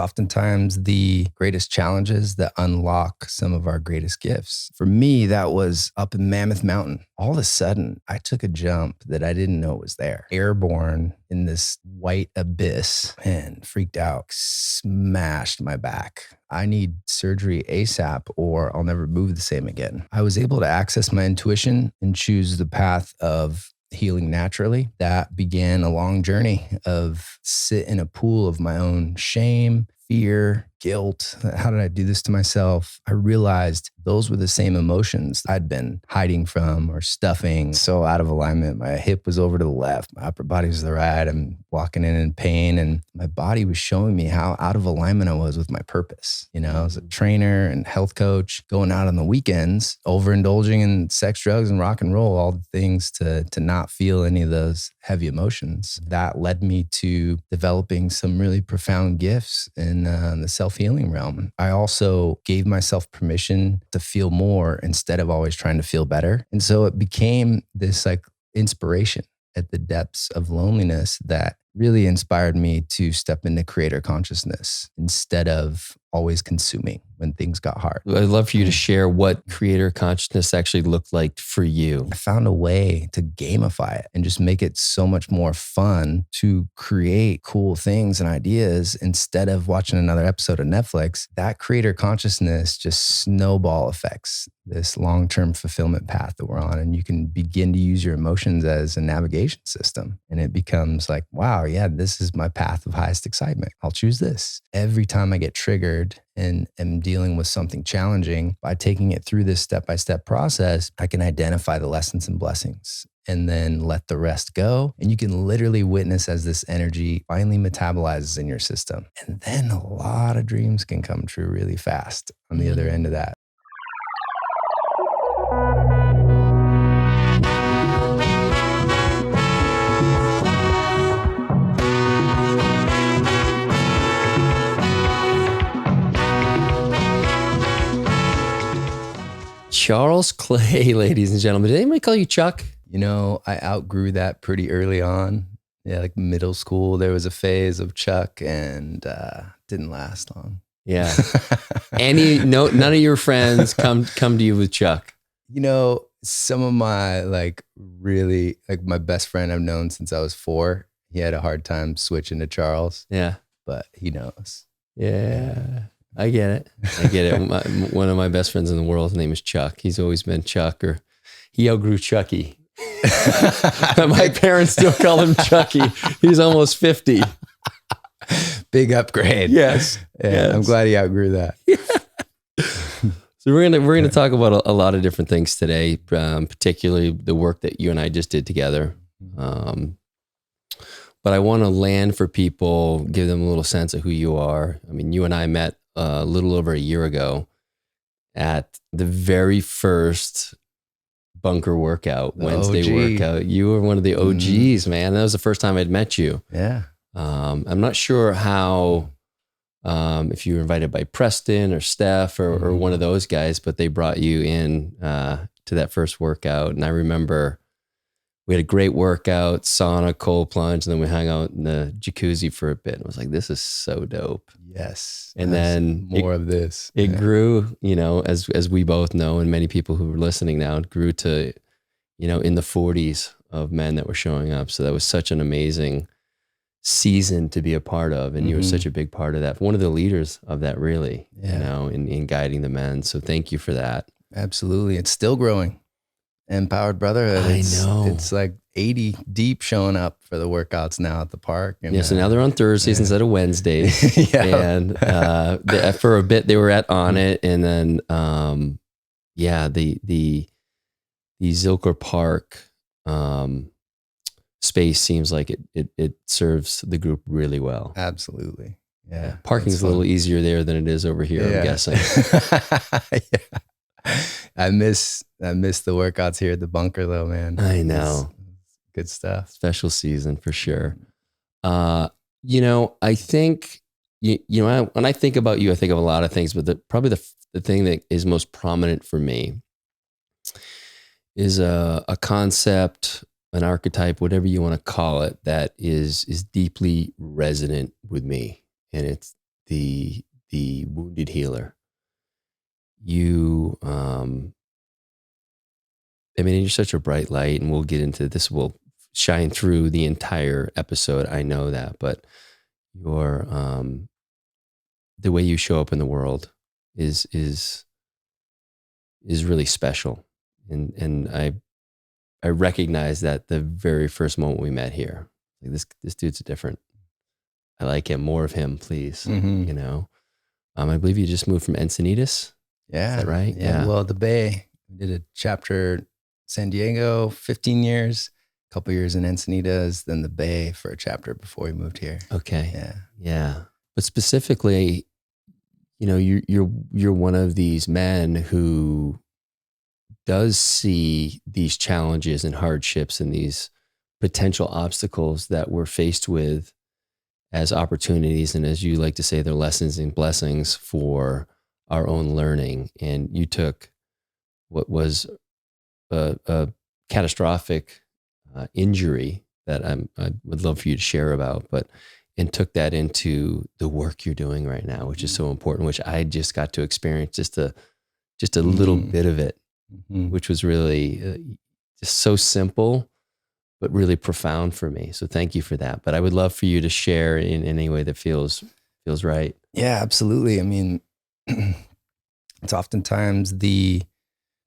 Oftentimes the greatest challenges that unlock some of our greatest gifts. For me, that was up in Mammoth Mountain. All of a sudden, I took a jump that I didn't know was there. Airborne in this white abyss and freaked out, smashed my back. I need surgery ASAP or I'll never move the same again. I was able to access my intuition and choose the path of healing naturally. That began a long journey of sit in a pool of my own shame, fear, guilt. How did I do this to myself? I realized those were the same emotions I'd been hiding from or stuffing. So out of alignment, my hip was over to the left, my upper body was to the right. I'm walking in pain, and my body was showing me how out of alignment I was with my purpose. You know, as a trainer and health coach, going out on the weekends, overindulging in sex, drugs, and rock and roll, all the things to not feel any of those heavy emotions. That led me to developing some really profound gifts in the self-healing realm. I also gave myself permission to feel more instead of always trying to feel better. And so it became this like inspiration at the depths of loneliness that really inspired me to step into creator consciousness instead of always consuming when things got hard. I'd love for you to share what creator consciousness actually looked like for you. I found a way to gamify it and just make it so much more fun to create cool things and ideas instead of watching another episode of Netflix. That creator consciousness just snowball affects this long-term fulfillment path that we're on. And you can begin to use your emotions as a navigation system. And it becomes like, wow, yeah, this is my path of highest excitement. I'll choose this. Every time I get triggered and am dealing with something challenging, by taking it through this step-by-step process, I can identify the lessons and blessings and then let the rest go. And you can literally witness as this energy finally metabolizes in your system. And then a lot of dreams can come true really fast on the other end of that. Charles Clay, ladies and gentlemen. Did anybody call you Chuck? You know, I outgrew that pretty early on. Yeah, like middle school, there was a phase of Chuck and didn't last long. Yeah. None of your friends come to you with Chuck. You know, some of my my best friend I've known since I was 4, he had a hard time switching to Charles. Yeah. But he knows. Yeah. I get it. One of my best friends in the world, his name is Chuck. He's always been Chuck, or he outgrew Chucky. My parents still call him Chucky. He's almost 50. Big upgrade. Yes. Yeah, yes. I'm glad he outgrew that. So we're gonna talk about a lot of different things today, particularly the work that you and I just did together. But I want to land for people, give them a little sense of who you are. I mean, you and I met a little over a year ago at the very first bunker workout, Wednesday workout. You were one of the OGs, man. That was the first time I'd met you. Yeah. I'm not sure how, if you were invited by Preston or Steph or one of those guys, but they brought you in to that first workout. And I remember we had a great workout, sauna, cold plunge, and then we hung out in the jacuzzi for a bit. And I was like, this is so dope. Yes. And then more of this. It grew, you know, as we both know, and many people who are listening now, it grew to, you know, in the 40s of men that were showing up. So that was such an amazing season to be a part of. And you were such a big part of that. One of the leaders of that, really, you know, in guiding the men. So thank you for that. Absolutely. It's still growing. Empowered Brotherhood. I know. It's like 80 deep showing up for the workouts now at the park. And, so now they're on Thursdays instead of Wednesdays. And for a bit they were on it, and then the Zilker Park space seems like it serves the group really well. Absolutely. Yeah. Parking's a little easier there than it is over here, I'm guessing. Yeah. I miss the workouts here at the bunker though, man. I know. It's good stuff. Special season for sure. You know, I think, you know, when I think about you, I think of a lot of things, but probably the thing that is most prominent for me is a concept, an archetype, whatever you want to call it, that is deeply resonant with me. And it's the wounded healer. You, I mean, you're such a bright light, and we'll get into this. Will shine through the entire episode. I know that, but your, the way you show up in the world is really special. And I recognize that the very first moment we met here. Like, this dude's different. I like him. More of him, please. You know, I believe you just moved from Encinitas. Yeah. Is that right? Yeah. Well, the Bay, we did a chapter San Diego, 15 years, a couple years in Encinitas, then the Bay for a chapter before we moved here. Okay. Yeah. Yeah. But specifically, you know, you're one of these men who does see these challenges and hardships and these potential obstacles that we're faced with as opportunities. And as you like to say, they're lessons and blessings for our own learning. And you took what was a catastrophic injury that I would love for you to share about, and took that into the work you're doing right now, which is so important, which I just got to experience just a little bit of it, which was really just so simple, but really profound for me. So thank you for that. But I would love for you to share in any way that feels right. Yeah, absolutely. I mean, it's oftentimes the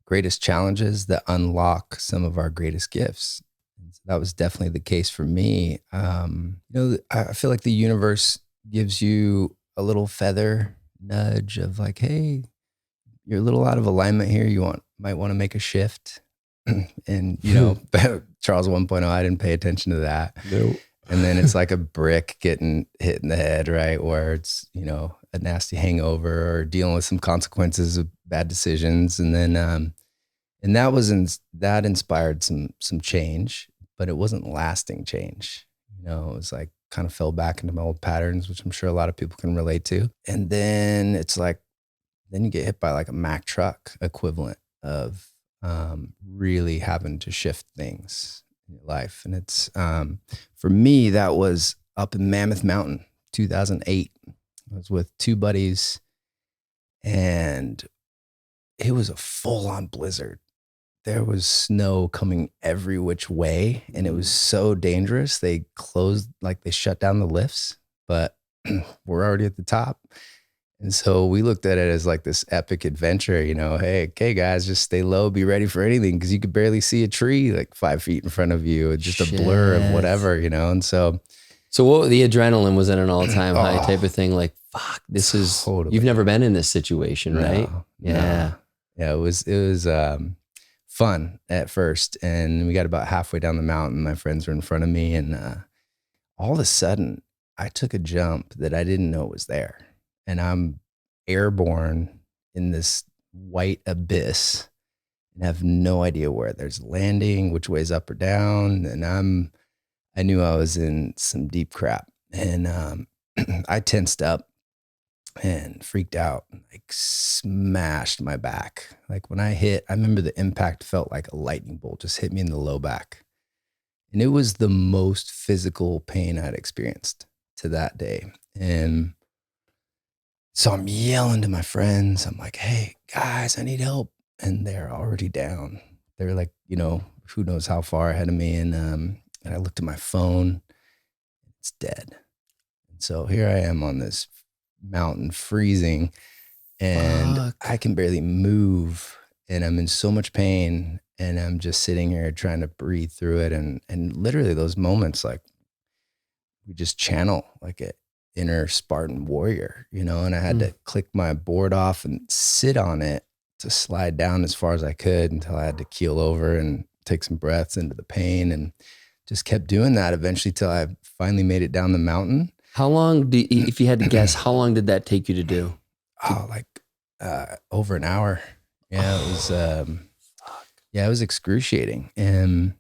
greatest challenges that unlock some of our greatest gifts. And so that was definitely the case for me. You know, I feel like the universe gives you a little feather nudge of like, hey, you're a little out of alignment here. Might want to make a shift. And, you know, Charles 1.0, I didn't pay attention to that. Nope. And then it's like a brick getting hit in the head, right? Where it's, you know, a nasty hangover or dealing with some consequences of bad decisions. And then, and that inspired some change, but it wasn't lasting change. You know, it was like kind of fell back into my old patterns, which I'm sure a lot of people can relate to. And then it's like, then you get hit by like a Mack truck equivalent of really having to shift things in your life. And it's, for me, that was up in Mammoth Mountain, 2008. I was with two buddies and it was a full-on blizzard. There was snow coming every which way and it was so dangerous. They shut down the lifts, but we're already at the top. And so we looked at it as like this epic adventure, you know, hey, okay, guys, just stay low, be ready for anything. Cause you could barely see a tree like 5 feet in front of you. It's just a blur of whatever, you know? And so what, the adrenaline was at an all-time high type of thing. Like, fuck, this is, totally. You've never been in this situation, right? Yeah. Yeah. It was fun at first. And we got about halfway down the mountain. My friends were in front of me. And all of a sudden I took a jump that I didn't know was there. And I'm airborne in this white abyss and have no idea where there's landing, which way's up or down. And I knew I was in some deep crap. And I tensed up and freaked out, like smashed my back. Like when I remember the impact felt like a lightning bolt just hit me in the low back. And it was the most physical pain I'd experienced to that day. And so I'm yelling to my friends. I'm like, hey, guys, I need help. And they're already down. They're like, you know, who knows how far ahead of me. And I looked at my phone. It's dead. And so here I am on this mountain freezing and I can barely move. And I'm in so much pain. And I'm just sitting here trying to breathe through it. And literally those moments, like we just channel like it. Inner Spartan warrior, you know, and I had to click my board off and sit on it to slide down as far as I could until I had to keel over and take some breaths into the pain and just kept doing that eventually till I finally made it down the mountain. How long if you had to guess, how long did that take you to do? Over an hour. Yeah, it was, it was excruciating. And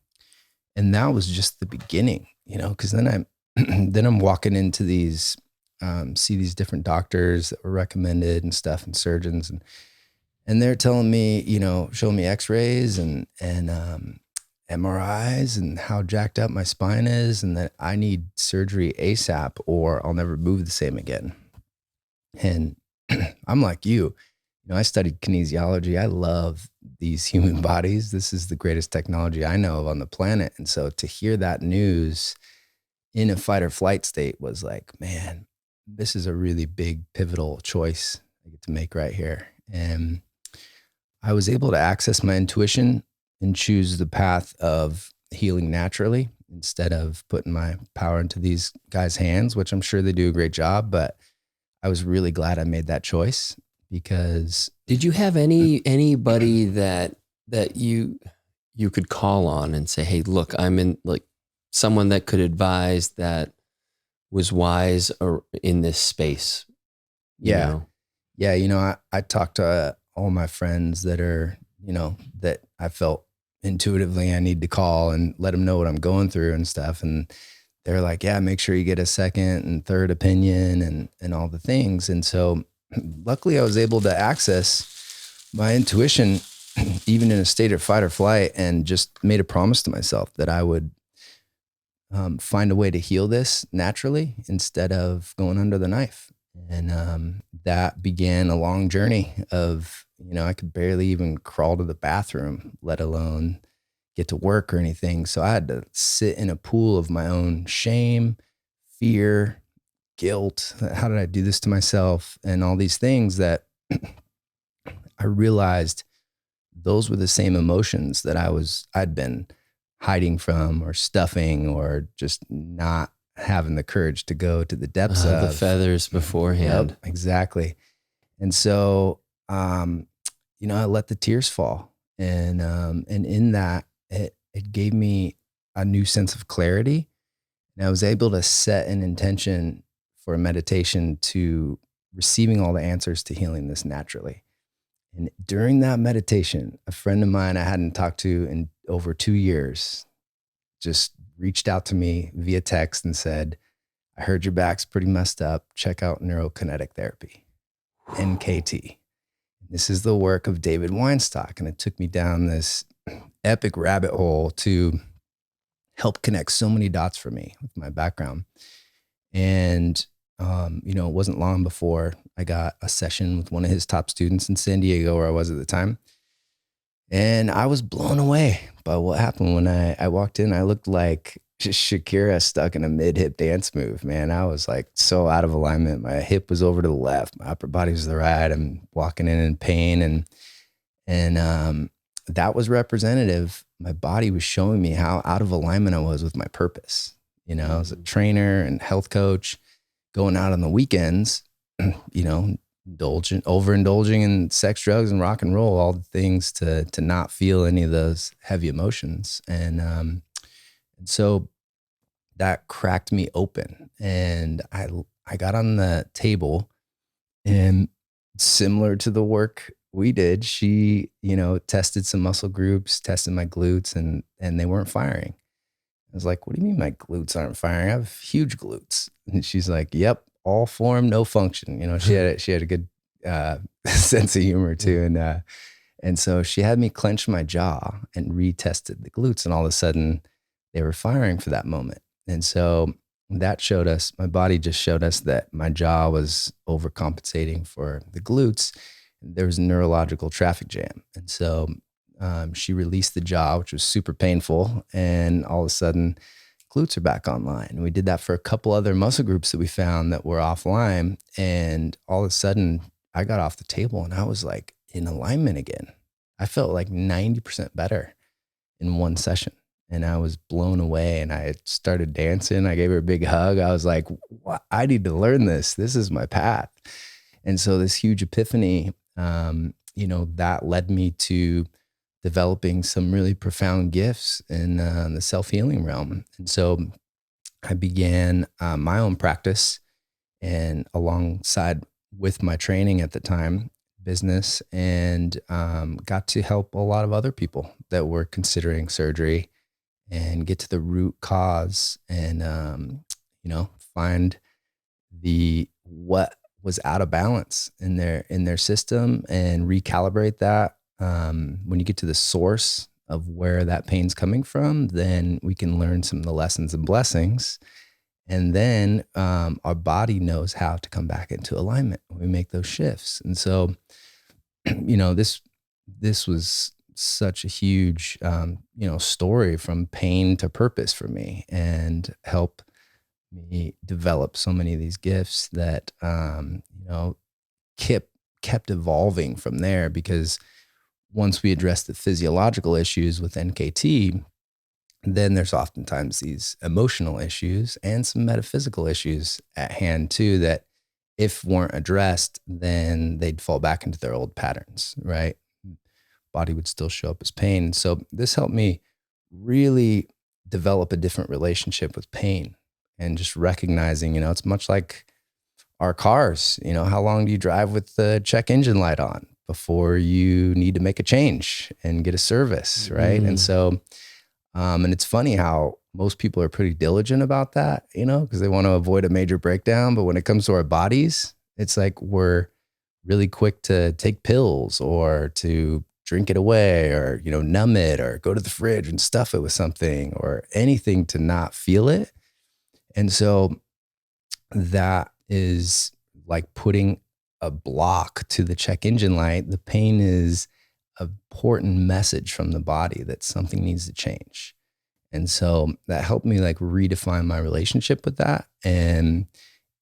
that was just the beginning, you know, cause then I'm walking into these, see these different doctors that were recommended and stuff and surgeons and they're telling me, you know, showing me x-rays and MRIs and how jacked up my spine is and that I need surgery ASAP or I'll never move the same again. And I'm like you. I studied kinesiology. I love these human bodies. This is the greatest technology I know of on the planet. And so to hear that news in a fight or flight state was like, man, this is a really big pivotal choice I get to make right here. And I was able to access my intuition and choose the path of healing naturally instead of putting my power into these guys' hands, which I'm sure they do a great job. But I was really glad I made that choice because Did you have anybody that you could call on and say, "Hey, look, I'm in," like someone that could advise that was wise or in this space? You yeah, know? yeah, I talked to all my friends that are, that I felt intuitively I need to call and let them know what I'm going through and stuff. And they're like, yeah, make sure you get a second and third opinion and all the things. And so luckily I was able to access my intuition even in a state of fight or flight, and just made a promise to myself that I would find a way to heal this naturally instead of going under the knife. And that began a long journey of, I could barely even crawl to the bathroom, let alone get to work or anything. So I had to sit in a pool of my own shame, fear, guilt. How did I do this to myself? And all these things that I realized those were the same emotions that I'd been hiding from or stuffing or just not having the courage to go to the depths The of. feathers beforehand. Yep, exactly. And so, I let the tears fall, and in that, it gave me a new sense of clarity, and I was able to set an intention for a meditation to receiving all the answers to healing this naturally. And during that meditation, a friend of mine I hadn't talked to in over 2 years just reached out to me via text and said, I heard your back's pretty messed up. Check out neurokinetic therapy, NKT. This is the work of David Weinstock. And it took me down this epic rabbit hole to help connect so many dots for me with my background. And, it wasn't long before I got a session with one of his top students in San Diego, where I was at the time. And I was blown away by what happened when I walked in. I looked like just Shakira stuck in a mid-hip dance move, man. I was like so out of alignment. My hip was over to the left. My upper body was to the right. I'm walking in pain. And that was representative. My body was showing me how out of alignment I was with my purpose. As a trainer and health coach, going out on the weekends, overindulging in sex, drugs, and rock and roll, all the things to not feel any of those heavy emotions. And so that cracked me open, and I got on the table, and similar to the work we did, she, tested some muscle groups, tested my glutes, and they weren't firing. I was like, what do you mean my glutes aren't firing? I have huge glutes. And she's like, yep, all form, no function. She had a good sense of humor too. And so she had me clench my jaw and retested the glutes. And all of a sudden they were firing for that moment. And so that showed us, my body just showed us that my jaw was overcompensating for the glutes. There was a neurological traffic jam. And so she released the jaw, which was super painful. And all of a sudden, glutes are back online. And we did that for a couple other muscle groups that we found that were offline. And all of a sudden, I got off the table and I was like in alignment again. I felt like 90% better in one session. And I was blown away, and I started dancing. I gave her a big hug. I was like, I need to learn this. This is my path. And so this huge epiphany, that led me to developing some really profound gifts in the self-healing realm. And so I began my own practice, and alongside with my training at the time, business, and got to help a lot of other people that were considering surgery and get to the root cause and, find what was out of balance in their system and recalibrate that. When you get to the source of where that pain's coming from, then we can learn some of the lessons and blessings And then our body knows how to come back into alignment when we make those shifts. And so, this was such a huge, story from pain to purpose for me, and help me develop so many of these gifts that, kept kept evolving from there. Because once we address the physiological issues with NKT, then there's oftentimes these emotional issues and some metaphysical issues at hand too, that if weren't addressed, then they'd fall back into their old patterns, right? Body would still show up as pain. So this helped me really develop a different relationship with pain, and just recognizing, it's much like our cars. How long do you drive with the check engine light on before you need to make a change and get a service, right? And so, and it's funny how most people are pretty diligent about that, because they want to avoid a major breakdown. But when it comes to our bodies, it's like we're really quick to take pills or to drink it away, or, numb it, or go to the fridge and stuff it with something or anything to not feel it. And so that is like putting a block to the check engine light. The pain is an important message from the body that something needs to change. And so that helped me like redefine my relationship with that. And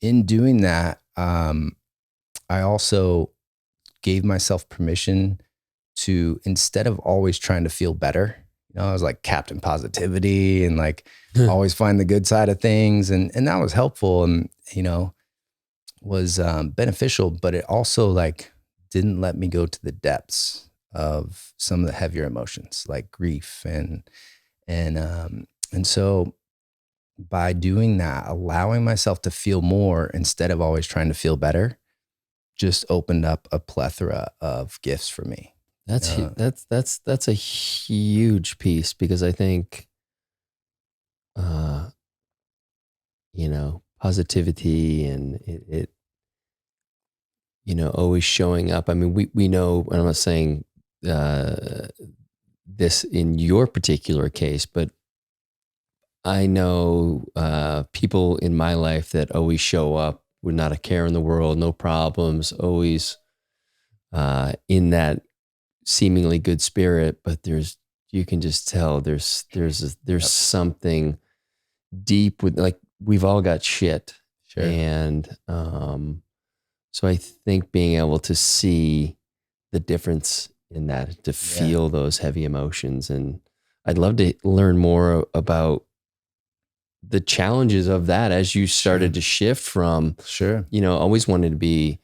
in doing that, I also gave myself permission to, instead of always trying to feel better, I was like Captain Positivity and like always find the good side of things. And that was helpful and, was beneficial, but it also like didn't let me go to the depths of some of the heavier emotions like grief and so by doing that, allowing myself to feel more instead of always trying to feel better, just opened up a plethora of gifts for me. That's a huge piece, because I think, positivity and it always showing up. I mean, we know, and I'm not saying this in your particular case, but I know people in my life that always show up with not a care in the world, no problems, always in that seemingly good spirit, but you can just tell there's something deep with, like, we've all got shit. Sure. And so I think being able to see the difference in that, to feel those heavy emotions, and I'd love to learn more about the challenges of that as you started to shift from, always wanted to be,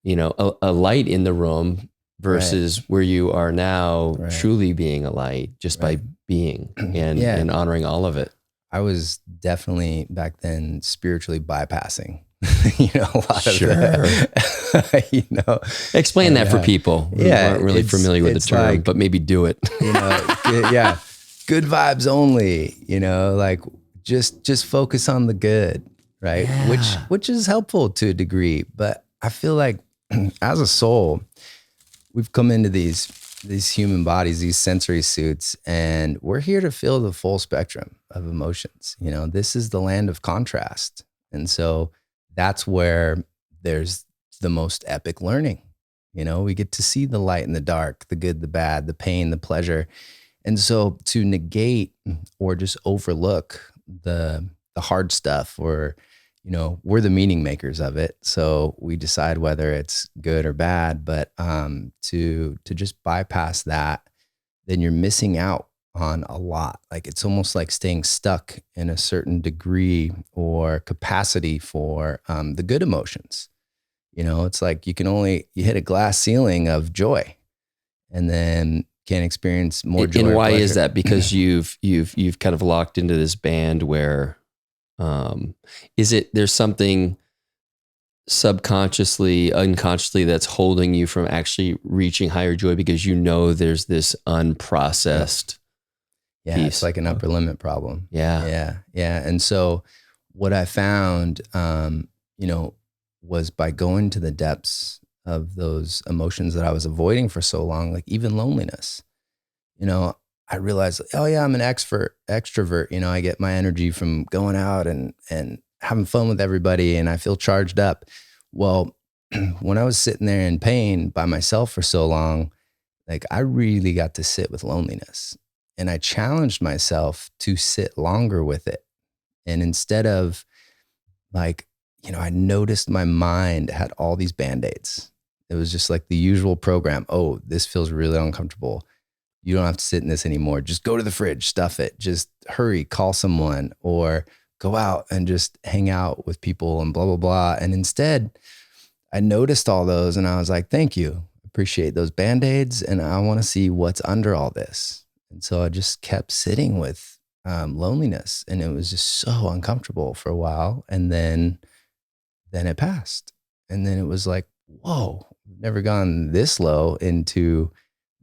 a light in the room versus where you are now, truly being a light just by being and honoring all of it. I was definitely back then spiritually bypassing, a lot of that, Explain that for people who aren't really familiar with the term, like, but maybe do it. Good vibes only, like just focus on the good, right? Yeah. Which is helpful to a degree, but I feel like as a soul, we've come into these human bodies, these sensory suits, and we're here to feel the full spectrum of emotions. This is the land of contrast. And so that's where there's the most epic learning. We get to see the light and the dark, the good, the bad, the pain, the pleasure. And so to negate or just overlook the hard stuff, or, we're the meaning makers of it. So we decide whether it's good or bad, but to just bypass that, then you're missing out on a lot. Like, it's almost like staying stuck in a certain degree or capacity for the good emotions. It's like you hit a glass ceiling of joy, and then can't experience more joy. And why is that? Because you've kind of locked into this band where, there's something subconsciously, unconsciously that's holding you from actually reaching higher joy, because there's this unprocessed piece. It's like an upper limit problem. Yeah. And so what I found, was by going to the depths of those emotions that I was avoiding for so long, like even loneliness, I realized, I'm an extrovert. I get my energy from going out and having fun with everybody and I feel charged up. Well, when I was sitting there in pain by myself for so long, like I really got to sit with loneliness, and I challenged myself to sit longer with it. And instead of like, I noticed my mind had all these band-aids. It was just like the usual program. Oh, this feels really uncomfortable. You don't have to sit in this anymore. Just go to the fridge, stuff it. Just hurry, call someone, or go out and just hang out with people and blah, blah, blah. And instead, I noticed all those and I was like, thank you. Appreciate those band-aids. And I want to see what's under all this. And so I just kept sitting with loneliness, and it was just so uncomfortable for a while. And then it passed. And then it was like, whoa, I've never gone this low into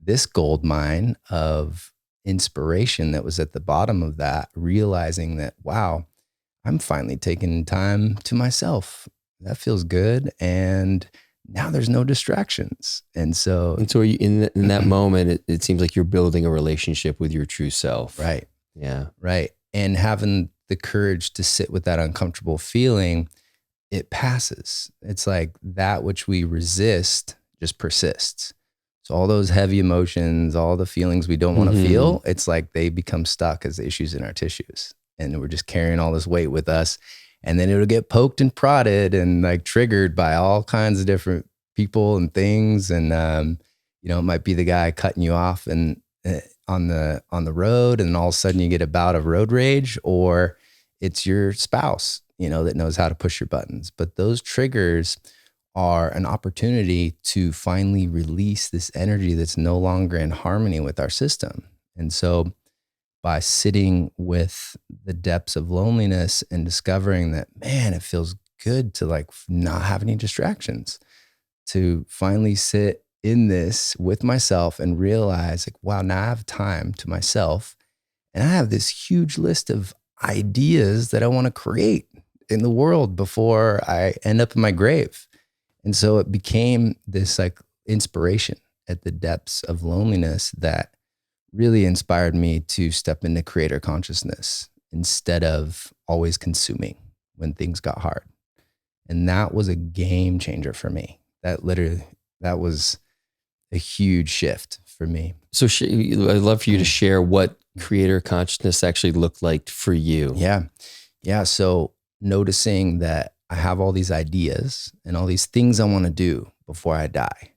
this gold mine of inspiration that was at the bottom of that, realizing that, wow, I'm finally taking time to myself. That feels good. And now there's no distractions. And so are you in that moment, it seems like you're building a relationship with your true self. right. Yeah. Right. And having the courage to sit with that uncomfortable feeling, it passes. It's like that which we resist just persists. So all those heavy emotions, all the feelings we don't want to feel, it's like they become stuck as issues in our tissues. And we're just carrying all this weight with us. And then it'll get poked and prodded and like triggered by all kinds of different people and things. And, it might be the guy cutting you off and on the road, and all of a sudden you get a bout of road rage, or it's your spouse, that knows how to push your buttons. But those triggers are an opportunity to finally release this energy that's no longer in harmony with our system. And so by sitting with the depths of loneliness and discovering that, man, it feels good to like not have any distractions, to finally sit in this with myself and realize like, wow, now I have time to myself. And I have this huge list of ideas that I want to create in the world before I end up in my grave. And so it became this like inspiration at the depths of loneliness that really inspired me to step into creator consciousness instead of always consuming when things got hard. And that was a game changer for me. That was a huge shift for me. So I'd love for you to share what creator consciousness actually looked like for you. Yeah. Yeah. So noticing that I have all these ideas and all these things I want to do before I die.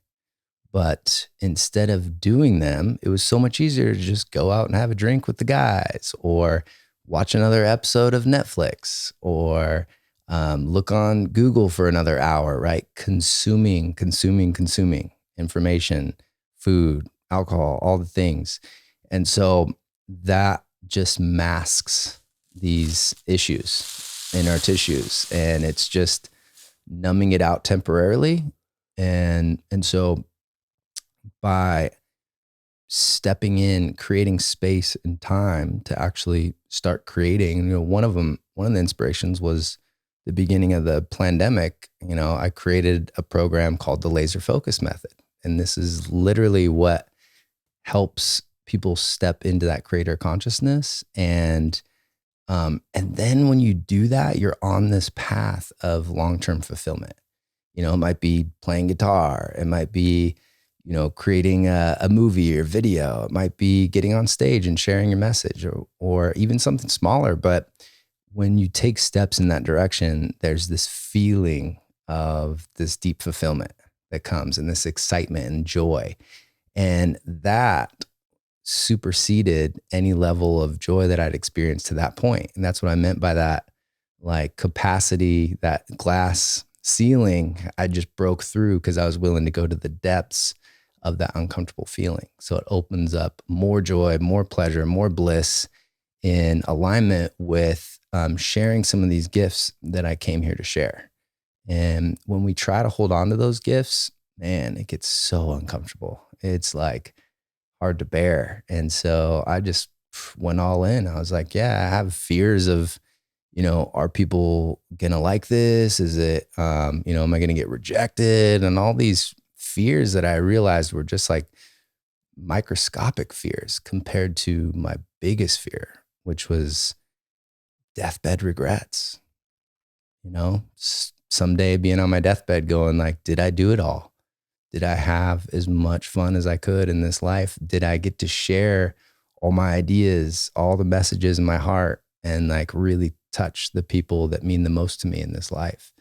But instead of doing them, it was so much easier to just go out and have a drink with the guys, or watch another episode of Netflix, or look on Google for another hour, right? Consuming information, food, alcohol, all the things. And so that just masks these issues in our tissues, and it's just numbing it out temporarily. And so by stepping in, creating space and time to actually start creating, one of the inspirations was the beginning of the pandemic. I created a program called the laser focus method. And this is literally what helps people step into that creator consciousness. And then when you do that, you're on this path of long-term fulfillment. It might be playing guitar. It might be, creating a movie or video. It might be getting on stage and sharing your message, or even something smaller. But when you take steps in that direction, there's this feeling of this deep fulfillment that comes, and this excitement and joy. And that superseded any level of joy that I'd experienced to that point. And that's what I meant by that, like capacity, that glass ceiling I just broke through because I was willing to go to the depths of that uncomfortable feeling. So it opens up more joy, more pleasure, more bliss in alignment with sharing some of these gifts that I came here to share. And when we try to hold on to those gifts, man, it gets so uncomfortable. It's like hard to bear. And so I just went all in. I was like, yeah, I have fears of, are people going to like this? Is it, am I going to get rejected? And all these fears that I realized were just like microscopic fears compared to my biggest fear, which was deathbed regrets. Someday being on my deathbed going like, did I do it all? Did I have as much fun as I could in this life? Did I get to share all my ideas, all the messages in my heart, and like really touch the people that mean the most to me in this life?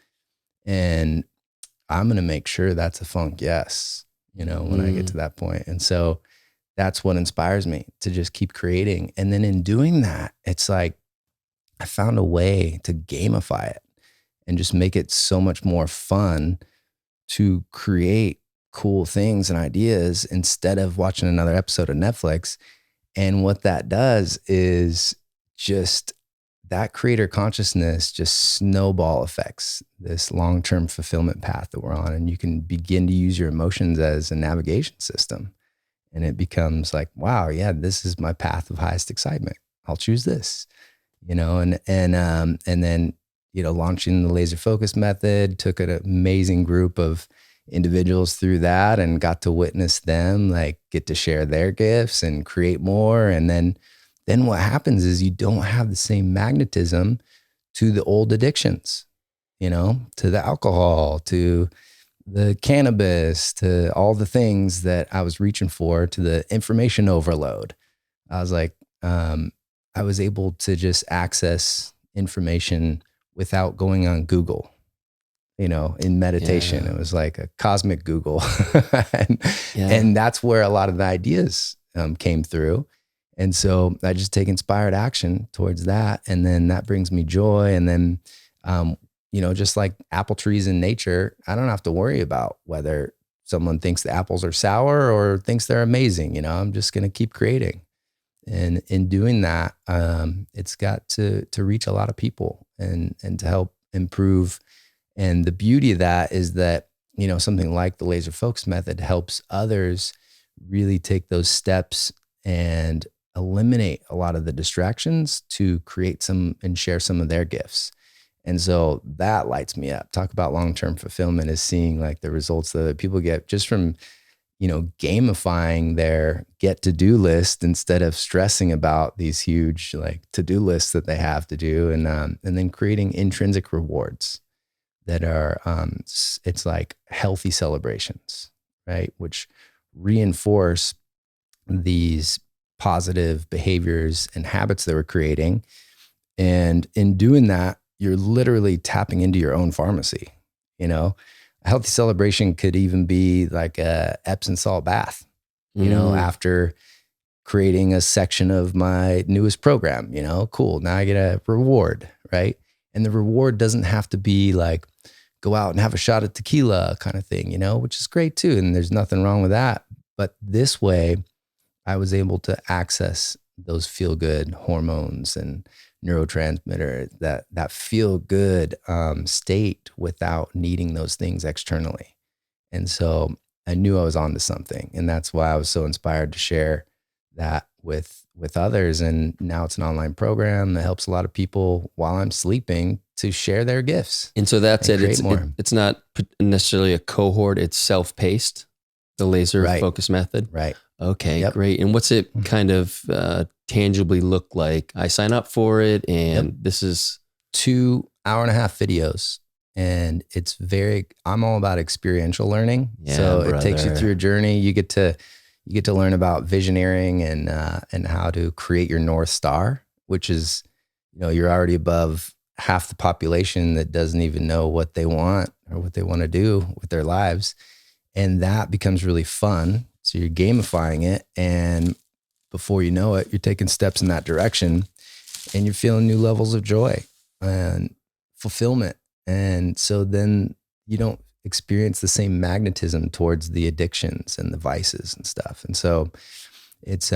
And I'm going to make sure that's a funk yes, when I get to that point. And so that's what inspires me to just keep creating. And then in doing that, it's like I found a way to gamify it and just make it so much more fun to create cool things and ideas instead of watching another episode of Netflix. And what that does is just that creator consciousness just snowball affects this long-term fulfillment path that we're on. And you can begin to use your emotions as a navigation system. And it becomes like, wow, yeah, this is my path of highest excitement. I'll choose this, and then, launching the laser focus method, took an amazing group of individuals through that and got to witness them like get to share their gifts and create more. And then what happens is you don't have the same magnetism to the old addictions, to the alcohol, to the cannabis, to all the things that I was reaching for, to the information overload. I was like, I was able to just access information without going on Google. In meditation, It was like a cosmic Google. and that's where a lot of the ideas came through. And so I just take inspired action towards that. And then that brings me joy. And then, just like apple trees in nature, I don't have to worry about whether someone thinks the apples are sour or thinks they're amazing. I'm just going to keep creating. And in doing that, it's got to reach a lot of people and to help improve. And the beauty of that is that, something like the laser focus method helps others really take those steps and eliminate a lot of the distractions to create some and share some of their gifts. And so that lights me up. Talk about long-term fulfillment is seeing like the results that people get just from, gamifying their get-to-do list instead of stressing about these huge like to-do lists that they have to do. And then creating intrinsic rewards that are, it's like healthy celebrations, right? Which reinforce these positive behaviors and habits that we're creating. And in doing that, you're literally tapping into your own pharmacy. A healthy celebration could even be like a Epsom salt bath, after creating a section of my newest program, cool. Now I get a reward, right? And the reward doesn't have to be like, go out and have a shot of tequila kind of thing, which is great too. And there's nothing wrong with that. But this way, I was able to access those feel good hormones and neurotransmitter, that feel good state without needing those things externally. And so I knew I was onto something. And that's why I was so inspired to share that with others. And now it's an online program that helps a lot of people while I'm sleeping to share their gifts. And so that's it. It's not necessarily a cohort. It's self-paced, the laser focus method. Right. Okay, great. And what's it kind of tangibly look like? I sign up for it and this is 2 hour-and-a-half videos. And I'm all about experiential learning. Yeah, so brother. It takes you through a journey. You get to learn about visioneering and how to create your North Star, which is, you're already above half the population that doesn't even know what they want or what they want to do with their lives. And that becomes really fun. So you're gamifying it. And before you know it, you're taking steps in that direction and you're feeling new levels of joy and fulfillment. And so then you don't experience the same magnetism towards the addictions and the vices and stuff. And so it's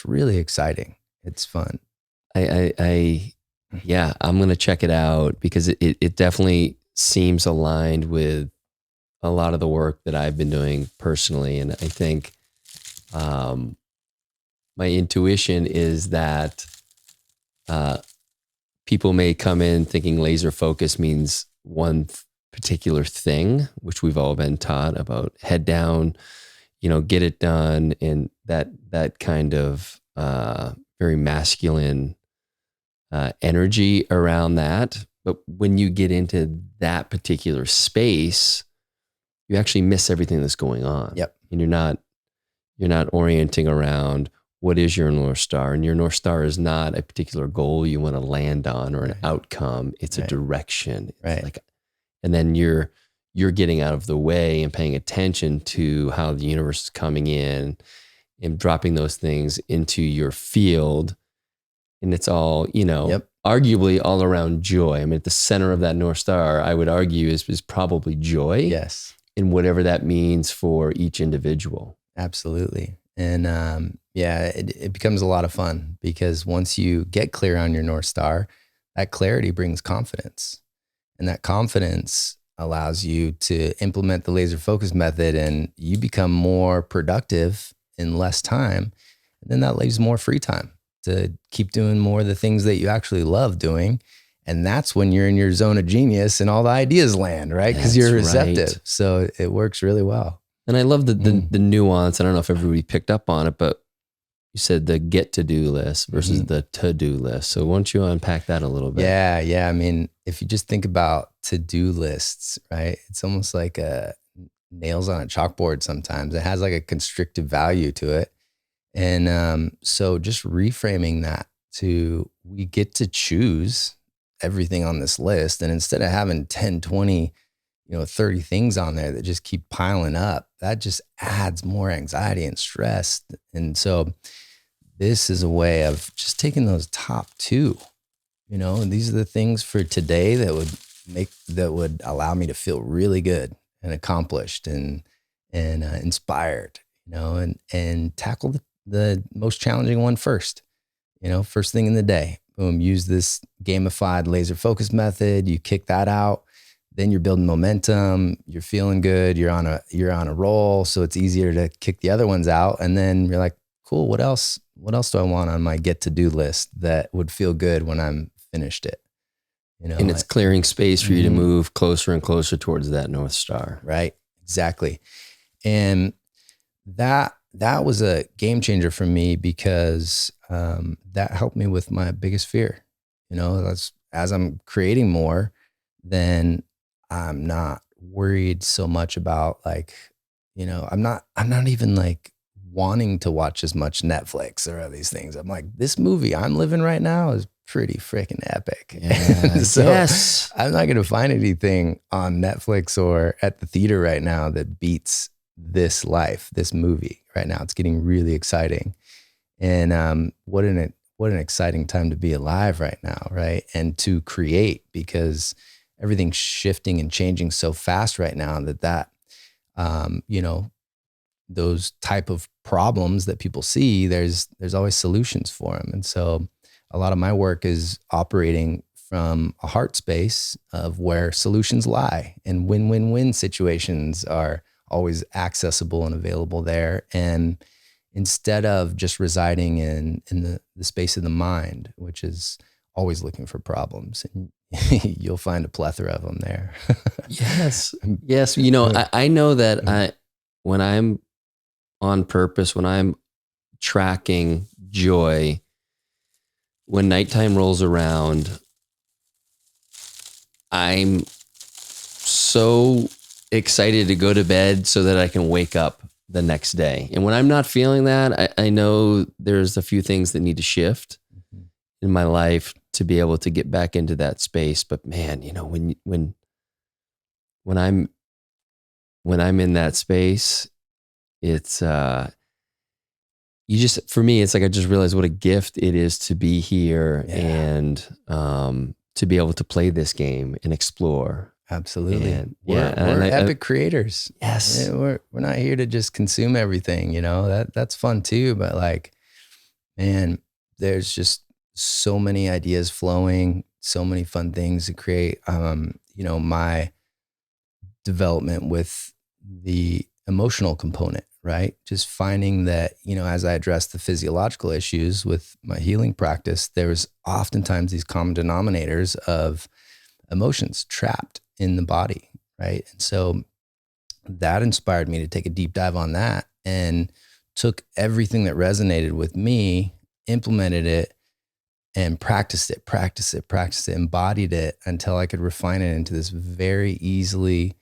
really exciting. It's fun. Yeah, I'm going to check it out because it definitely seems aligned with a lot of the work that I've been doing personally. And I think my intuition is that people may come in thinking laser focus means one particular thing, which we've all been taught about head down, get it done. And that kind of very masculine energy around that. But when you get into that particular space, you actually miss everything that's going on. Yep. And you're not orienting around what is your North Star. And your North Star is not a particular goal you want to land on or an outcome. It's a direction. It's like, and then you're getting out of the way and paying attention to how the universe is coming in and dropping those things into your field. And it's all, arguably all around joy. I mean, at the center of that North Star, I would argue is probably joy. Yes. And whatever that means for each individual. Absolutely. And it becomes a lot of fun because once you get clear on your North Star, that clarity brings confidence. And that confidence allows you to implement the laser focus method, and you become more productive in less time. And then that leaves more free time to keep doing more of the things that you actually love doing. And that's when you're in your zone of genius and all the ideas land, right? Because you're receptive. Right. So it works really well. And I love the nuance. I don't know if everybody picked up on it, but you said the get-to-do list versus the to-do list. So why don't you unpack that a little bit? Yeah. I mean, if you just think about to-do lists, right? It's almost like nails on a chalkboard sometimes. It has like a constrictive value to it. And so just reframing that to, we get to choose everything on this list. And instead of having 10, 20, 30 things on there that just keep piling up, that just adds more anxiety and stress. And so this is a way of just taking those top two, and these are the things for today that would allow me to feel really good and accomplished and inspired, and tackle the most challenging one first, first thing in the day. Boom, use this gamified laser focus method. You kick that out. Then you're building momentum. You're feeling good. You're on a roll. So it's easier to kick the other ones out. And then you're like, cool. What else do I want on my get-to-do list that would feel good when I'm finished it? And it's clearing space for you to move closer and closer towards that North Star. Right. Exactly. And that was a game changer for me because that helped me with my biggest fear. That's, as I'm creating more, then I'm not worried so much about I'm not even like wanting to watch as much Netflix or these things. I'm like, this movie I'm living right now is pretty freaking epic. So yes. I'm not going to find anything on Netflix or at the theater right now that beats this life, this movie right now. It's getting really exciting. And what an exciting time to be alive right now, right? And to create, because everything's shifting and changing so fast right now that those type of problems that people see, there's always solutions for them. And so a lot of my work is operating from a heart space of where solutions lie, and win-win-win situations are always accessible and available there. And instead of just residing in the space of the mind, which is always looking for problems, and you'll find a plethora of them there. Yes. I know that when I'm on purpose, when I'm tracking joy, when nighttime rolls around, I'm so excited to go to bed so that I can wake up the next day. And when I'm not feeling that, I know there's a few things that need to shift in my life to be able to get back into that space. But man, when I'm in that space, it's for me, it's like I just realized what a gift it is to be here and to be able to play this game and explore. Absolutely. And, we're epic creators. Yes. We're not here to just consume everything, that's fun too. But man, there's just so many ideas flowing, so many fun things to create. My development with the emotional component, right? Just finding that, as I address the physiological issues with my healing practice, there was oftentimes these common denominators of emotions trapped in the body, right? And so that inspired me to take a deep dive on that and took everything that resonated with me, implemented it, and practiced it, embodied it until I could refine it into this very easily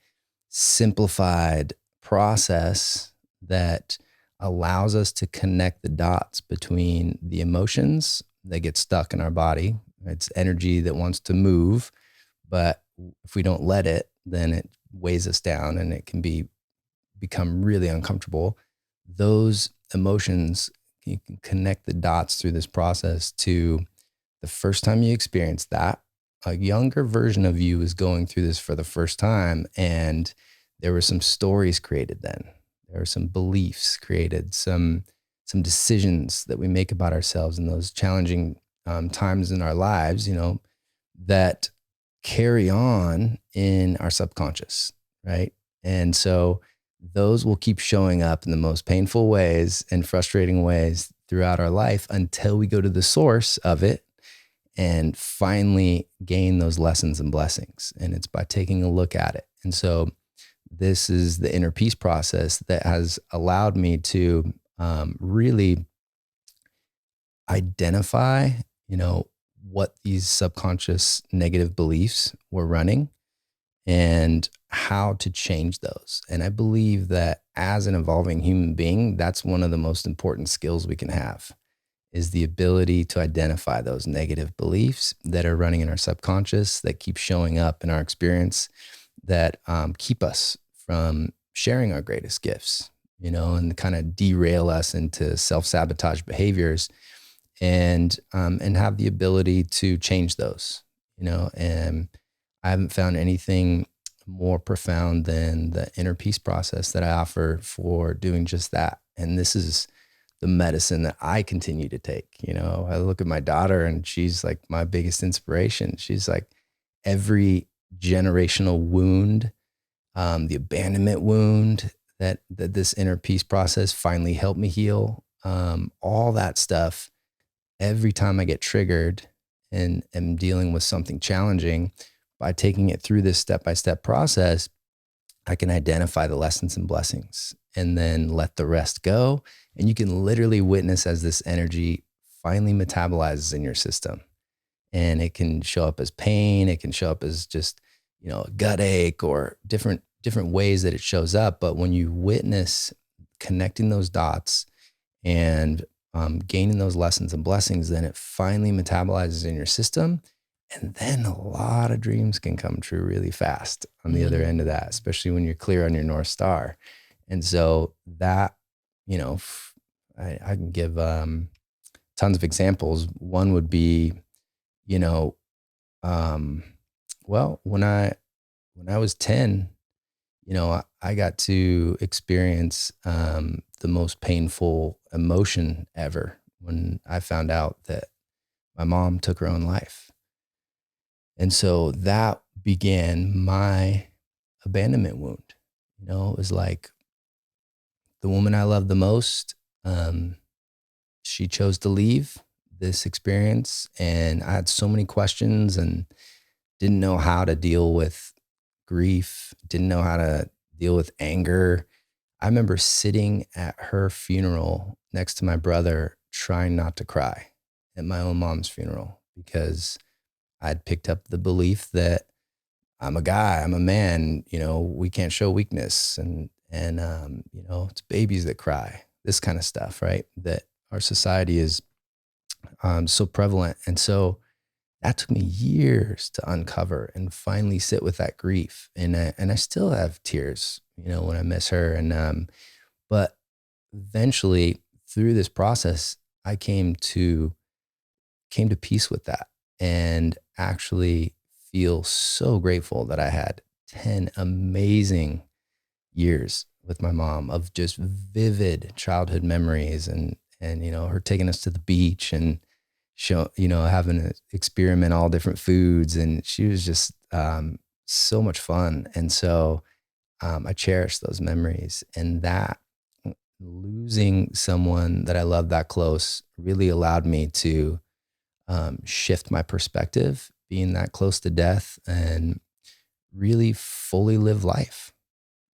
simplified process that allows us to connect the dots between the emotions that get stuck in our body. It's energy that wants to move, but if we don't let it, then it weighs us down and it can become really uncomfortable. Those emotions, you can connect the dots through this process to the first time you experience that. A younger version of you is going through this for the first time, and there were some stories created then. There were some beliefs created, some decisions that we make about ourselves in those challenging times in our lives, that carry on in our subconscious, right? And so those will keep showing up in the most painful ways and frustrating ways throughout our life until we go to the source of it and finally gain those lessons and blessings. And it's by taking a look at it. And so this is the inner peace process that has allowed me to really identify, what these subconscious negative beliefs were running and how to change those. And I believe that as an evolving human being, that's one of the most important skills we can have, is the ability to identify those negative beliefs that are running in our subconscious, that keep showing up in our experience, that keep us from sharing our greatest gifts, and kind of derail us into self-sabotage behaviors, and have the ability to change those, and I haven't found anything more profound than the inner peace process that I offer for doing just that. And this is the medicine that I continue to take. I look at my daughter and she's like my biggest inspiration. She's like every generational wound, the abandonment wound that this inner peace process finally helped me heal, all that stuff. Every time I get triggered and am dealing with something challenging, by taking it through this step-by-step process, I can identify the lessons and blessings and then let the rest go. And you can literally witness as this energy finally metabolizes in your system. And it can show up as pain. It can show up as just, a gut ache or different ways that it shows up. But when you witness connecting those dots and gaining those lessons and blessings, then it finally metabolizes in your system. And then a lot of dreams can come true really fast on the other end of that, especially when you're clear on your North Star. And so that, I can give tons of examples. One would be, well, when I was 10, I got to experience the most painful emotion ever when I found out that my mom took her own life. And so that began my abandonment wound. It was like the woman I loved the most, she chose to leave this experience. And I had so many questions and didn't know how to deal with grief, didn't know how to deal with anger. I remember sitting at her funeral next to my brother, trying not to cry at my own mom's funeral, because I'd picked up the belief that I'm a guy, I'm a man, we can't show weakness, and it's babies that cry, this kind of stuff, right? That our society is so prevalent. And so that took me years to uncover and finally sit with that grief. And I still have tears, when I miss her. And but eventually through this process, I came to peace with that, and actually feel so grateful that I had 10 amazing years with my mom of just vivid childhood memories, and her taking us to the beach and having to experiment all different foods. And she was just so much fun. And so I cherish those memories, and that losing someone that I love that close really allowed me to shift my perspective, being that close to death, and really fully live life.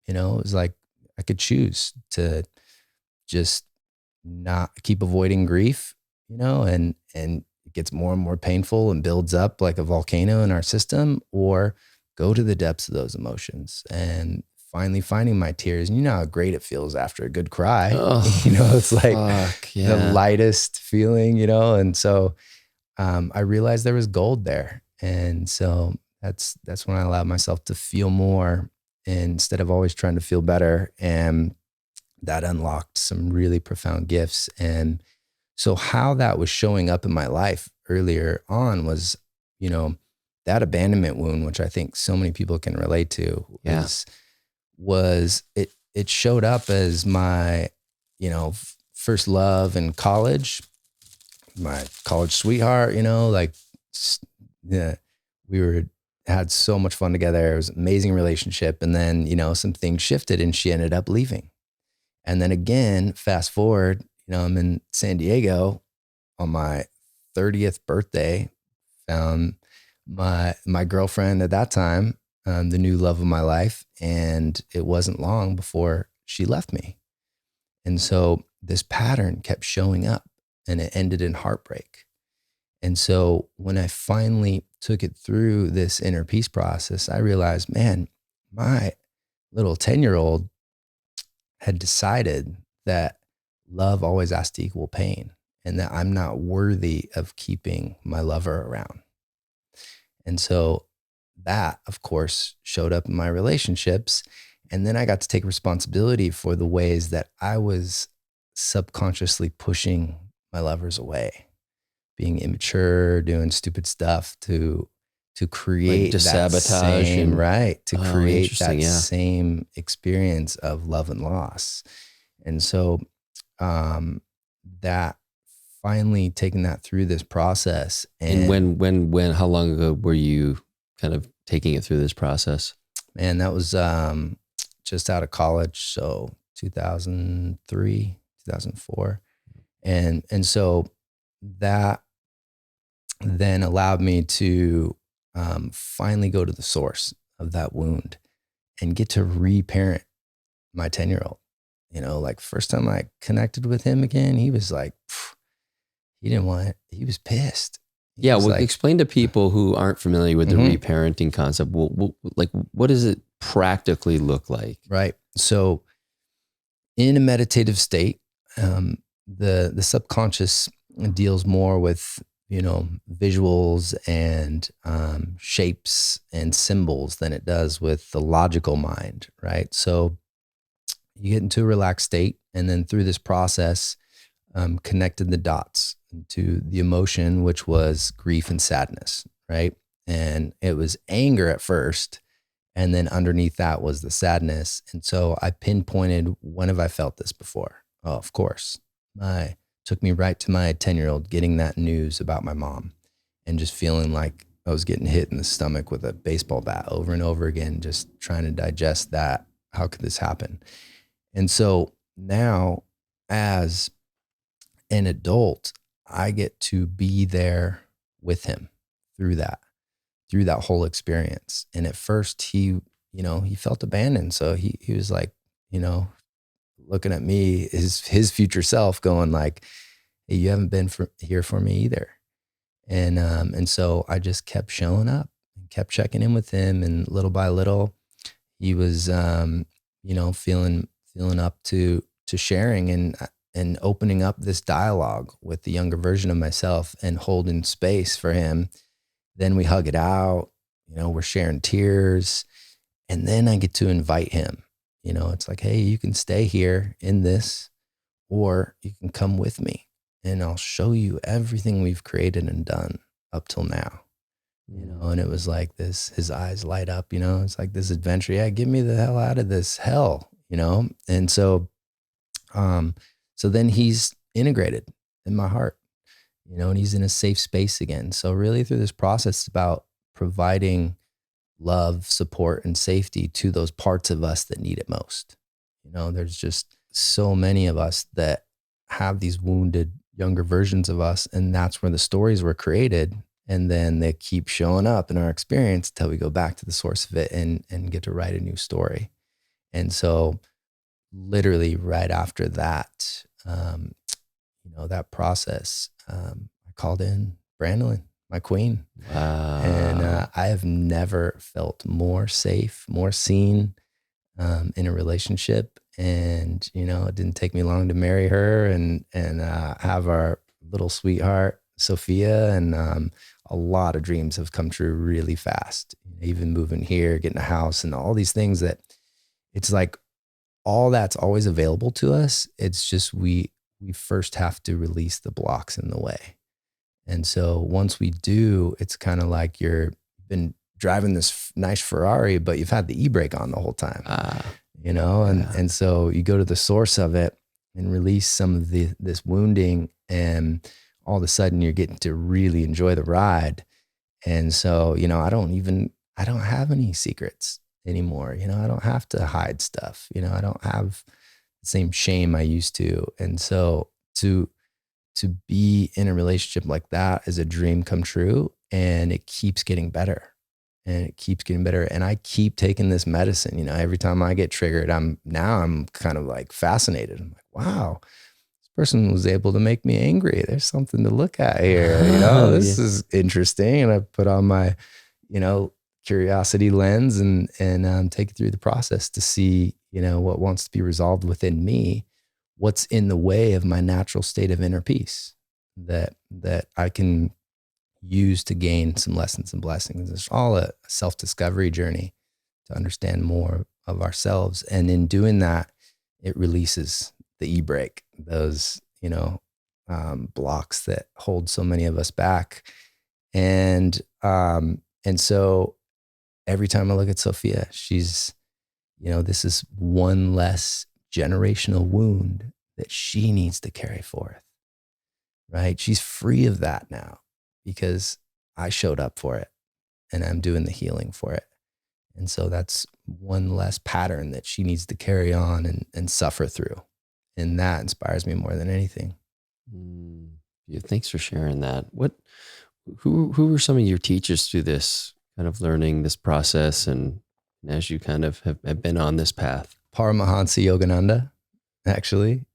It was like I could choose to just not keep avoiding grief, and gets more and more painful and builds up like a volcano in our system, or go to the depths of those emotions and finally finding my tears. And you know how great it feels after a good cry. Oh, It's like the yeah. lightest feeling, and so I realized there was gold there. And so that's when I allowed myself to feel more instead of always trying to feel better. And that unlocked some really profound gifts. And so how that was showing up in my life earlier on was, that abandonment wound, which I think so many people can relate to, was it showed up as my, first love in college, my college sweetheart, yeah, had so much fun together. It was an amazing relationship. And then, some things shifted and she ended up leaving. And then again, fast forward, I'm in San Diego on my 30th birthday, found my girlfriend at that time, the new love of my life. And it wasn't long before she left me. And so this pattern kept showing up and it ended in heartbreak. And so when I finally took it through this inner peace process, I realized, man, my little 10-year-old had decided that love always has to equal pain and that I'm not worthy of keeping my lover around. And so that, of course, showed up in my relationships. And then I got to take responsibility for the ways that I was subconsciously pushing my lovers away, being immature, doing stupid stuff to create Like to that sabotage same, and right, to create that yeah. same experience of love and loss. And so that finally taking that through this process. And when, how long ago were you kind of taking it through this process? Man, that was just out of college. So 2003, 2004. And so that then allowed me to finally go to the source of that wound and get to reparent my 10-year-old. Like first time I connected with him again, he was like, he didn't want it. He was pissed. Yeah. Well, explain to people who aren't familiar with the reparenting concept. Like, what does it practically look like? Right. So in a meditative state, the subconscious deals more with, visuals and shapes and symbols than it does with the logical mind, right? So you get into a relaxed state, and then through this process, connected the dots to the emotion, which was grief and sadness, right? And it was anger at first, and then underneath that was the sadness. And so I pinpointed, when have I felt this before? Oh, of course. Took me right to my 10-year-old getting that news about my mom and just feeling like I was getting hit in the stomach with a baseball bat over and over again, just trying to digest that. How could this happen? And so now, as an adult, I get to be there with him through that whole experience. And at first he felt abandoned. So he was like, looking at me, his future self going like, hey, you haven't been here for me either. And so I just kept showing up and kept checking in with him. And little by little, he was, feeling up to sharing and opening up this dialogue with the younger version of myself and holding space for him. Then we hug it out, we're sharing tears. And then I get to invite him. It's like, hey, you can stay here in this, or you can come with me and I'll show you everything we've created and done up till now. And it was like this, his eyes light up, it's like this adventure. Yeah, get me the hell out of this hell, And so, so then he's integrated in my heart, and he's in a safe space again. So really through this process, it's about providing love, support, and safety to those parts of us that need it most. There's just so many of us that have these wounded younger versions of us, and that's where the stories were created. And then they keep showing up in our experience until we go back to the source of it and get to write a new story. And so literally right after that, that process, I called in Brandolin, my queen. Wow. And I have never felt more safe, more seen in a relationship. And, you know, it didn't take me long to marry her and have our little sweetheart, Sophia. And a lot of dreams have come true really fast. Even moving here, getting a house and all these things that it's like all that's always available to us. It's just we first have to release the blocks in the way. And so once we do, it's kind of like you've been driving this nice Ferrari, but you've had the e-brake on the whole time, you know? And so you go to the source of it and release some of this wounding, and all of a sudden you're getting to really enjoy the ride. And so, you know, I don't have any secrets anymore. You know, I don't have to hide stuff. You know, I don't have the same shame I used to. And so to be in a relationship like that is a dream come true, and it keeps getting better and it keeps getting better. And I keep taking this medicine, you know, every time I get triggered, I'm kind of like fascinated. I'm like, wow, this person was able to make me angry. There's something to look at here. You know, this is interesting. And I put on my, you know, curiosity lens and take it through the process to see, you know, what wants to be resolved within me, what's in the way of my natural state of inner peace that I can use to gain some lessons and blessings. It's all a self-discovery journey to understand more of ourselves. And in doing that, it releases the e-brake, those, you know, blocks that hold so many of us back. And so every time I look at Sophia, she's, you know, this is one less generational wound that she needs to carry forth, right? She's free of that now because I showed up for it and I'm doing the healing for it. And so that's one less pattern that she needs to carry on and suffer through. And that inspires me more than anything. Yeah, thanks for sharing that. Who were some of your teachers through this kind of learning this process and as you kind of have been on this path? Paramahansa Yogananda, actually.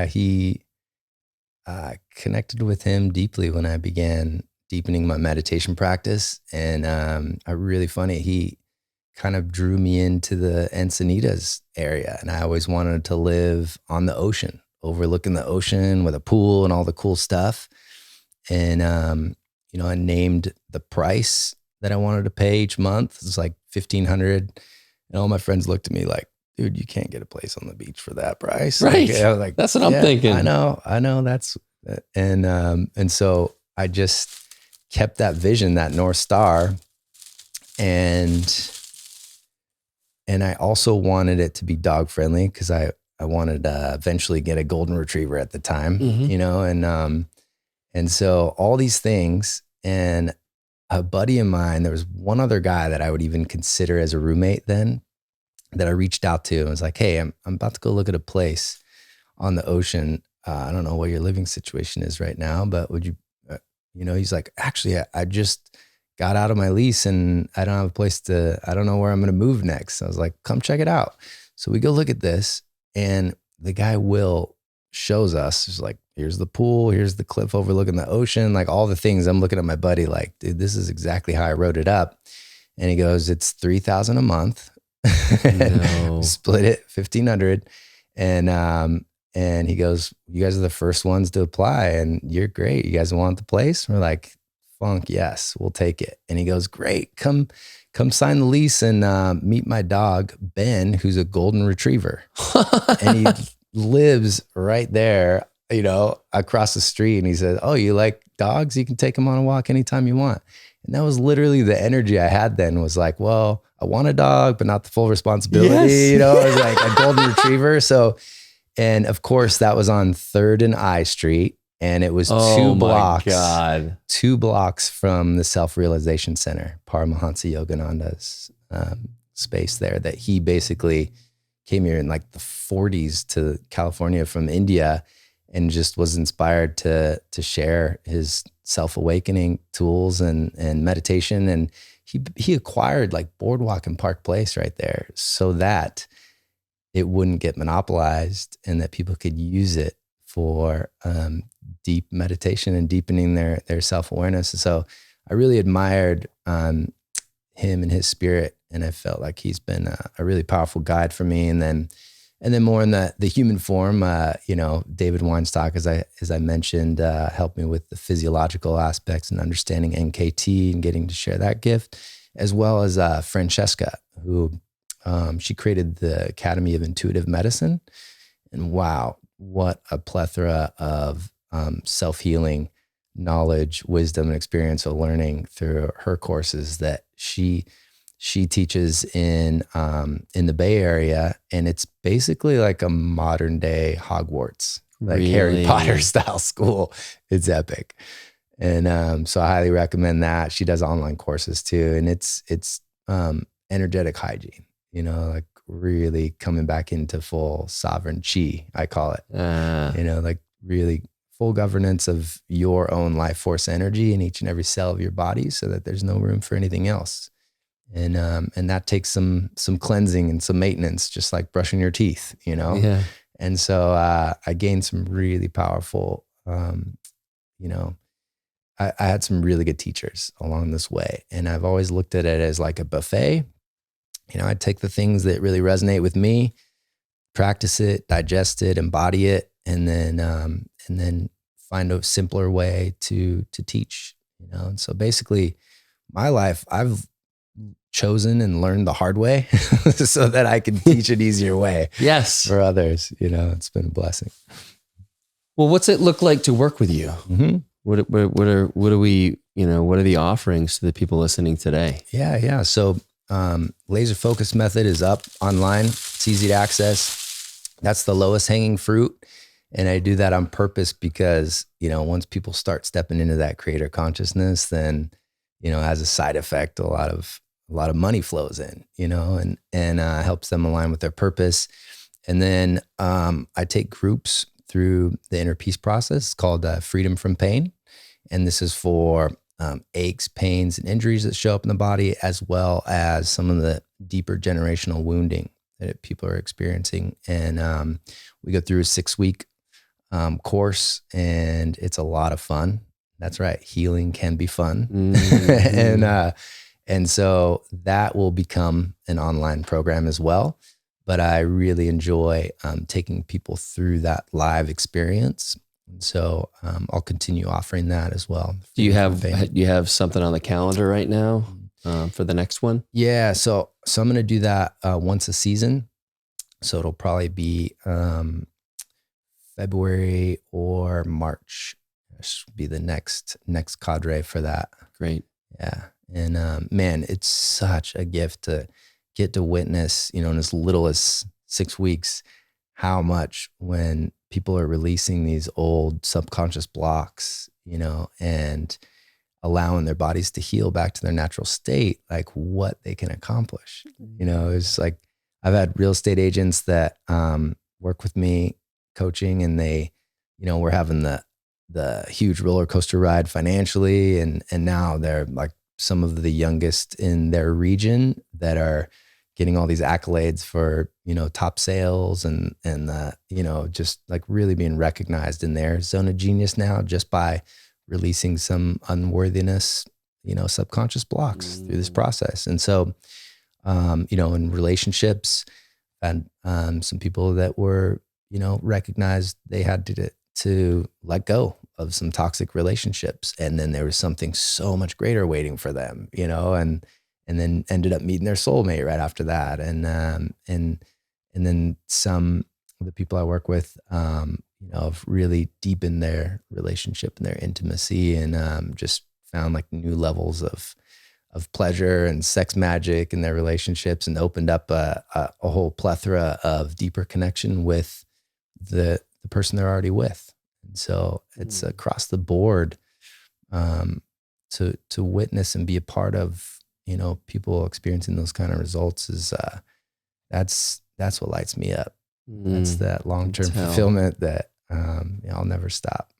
He connected with him deeply when I began deepening my meditation practice. And really funny, he kind of drew me into the Encinitas area. And I always wanted to live on the ocean, overlooking the ocean with a pool and all the cool stuff. And, you know, I named the price that I wanted to pay each month. It was like $1,500. And all my friends looked at me like, dude, you can't get a place on the beach for that price. Right. Like, I was like, that's what I'm thinking. I know that's, and so I just kept that vision, that North Star. And I also wanted it to be dog friendly because I wanted to eventually get a golden retriever at the time, you know, and so all these things. And a buddy of mine, there was one other guy that I would even consider as a roommate then that I reached out to and was like, hey, I'm about to go look at a place on the ocean. I don't know what your living situation is right now, but would you, you know, he's like, actually, I just got out of my lease and I don't have a place I don't know where I'm going to move next. I was like, come check it out. So we go look at this, and the guy Will shows us, he's like, here's the pool, here's the cliff overlooking the ocean, like all the things. I'm looking at my buddy like, dude, this is exactly how I wrote it up. And he goes, it's $3,000 a month. No. Split it, $1,500. And he goes, you guys are the first ones to apply and you're great. You guys want the place? And we're like, funk, yes, we'll take it. And he goes, great, come sign the lease and meet my dog, Ben, who's a golden retriever. And he lives right there, you know, across the street. And he said, oh, you like dogs? You can take them on a walk anytime you want. And that was literally the energy I had then, was like, well, I want a dog, but not the full responsibility. Yes. You know, I was like a golden retriever. So, and of course that was on 3rd and I Street. And it was 2 blocks from the Self-Realization Center, Paramahansa Yogananda's space there, that he basically came here in like the 40s to California from India and just was inspired to share his self-awakening tools and meditation. And he acquired like Boardwalk and Park Place right there so that it wouldn't get monopolized and that people could use it for deep meditation and deepening their self-awareness. And so I really admired him and his spirit, and I felt like he's been a really powerful guide for me. And then more in the human form, David Weinstock, as I mentioned, helped me with the physiological aspects and understanding NKT and getting to share that gift, as well as Francesca, who she created the Academy of Intuitive Medicine. And wow, what a plethora of self-healing knowledge, wisdom, and experiential learning through her courses that she teaches in the Bay Area. And it's basically like a modern day Hogwarts, like Really? Harry Potter style school. It's epic. And so I highly recommend that. She does online courses too. And it's energetic hygiene, like really coming back into full sovereign chi, I call it, like really full governance of your own life force energy in each and every cell of your body, so that there's no room for anything else. And that takes some cleansing and some maintenance, just like brushing your teeth, Yeah. And so I gained some really powerful, I had some really good teachers along this way. And I've always looked at it as like a buffet. I'd take the things that really resonate with me, practice it, digest it, embody it, and then find a simpler way to teach, And so basically my life, I've chosen and learned the hard way so that I can teach an easier way Yes. for others. It's been a blessing. Well, what's it look like to work with you? Mm-hmm. What are the offerings to the people listening today? Yeah. So laser focus method is up online. It's easy to access. That's the lowest hanging fruit. And I do that on purpose because, once people start stepping into that creator consciousness, then, as a side effect, a lot of money flows in, and helps them align with their purpose. And then I take groups through the inner peace process called Freedom from Pain. And this is for aches, pains, and injuries that show up in the body, as well as some of the deeper generational wounding that people are experiencing. And we go through a 6-week course, and it's a lot of fun. That's right. Healing can be fun. Mm-hmm. And so that will become an online program as well. But I really enjoy taking people through that live experience. And so I'll continue offering that as well. Do you have something on the calendar right now for the next one? Yeah. So I'm going to do that once a season. So it'll probably be February or March. This will be the next cadre for that. Great. Yeah. And man, it's such a gift to get to witness, in as little as 6 weeks, how much when people are releasing these old subconscious blocks, and allowing their bodies to heal back to their natural state, like what they can accomplish. It's like I've had real estate agents that work with me coaching, and they, we're having the huge roller coaster ride financially. And now they're like some of the youngest in their region that are getting all these accolades for, top sales and just like really being recognized in their zone of genius now, just by releasing some unworthiness, subconscious blocks through this process. And so, in relationships, and some people that were, recognized they had to let go of some toxic relationships. And then there was something so much greater waiting for them, and then ended up meeting their soulmate right after that. And then some of the people I work with, have really deepened their relationship and their intimacy, and just found like new levels of pleasure and sex magic in their relationships, and opened up a whole plethora of deeper connection with the person they're already with. And so it's across the board, to witness and be a part of, people experiencing those kind of results is, that's what lights me up. That's that long-term fulfillment that, I'll never stop.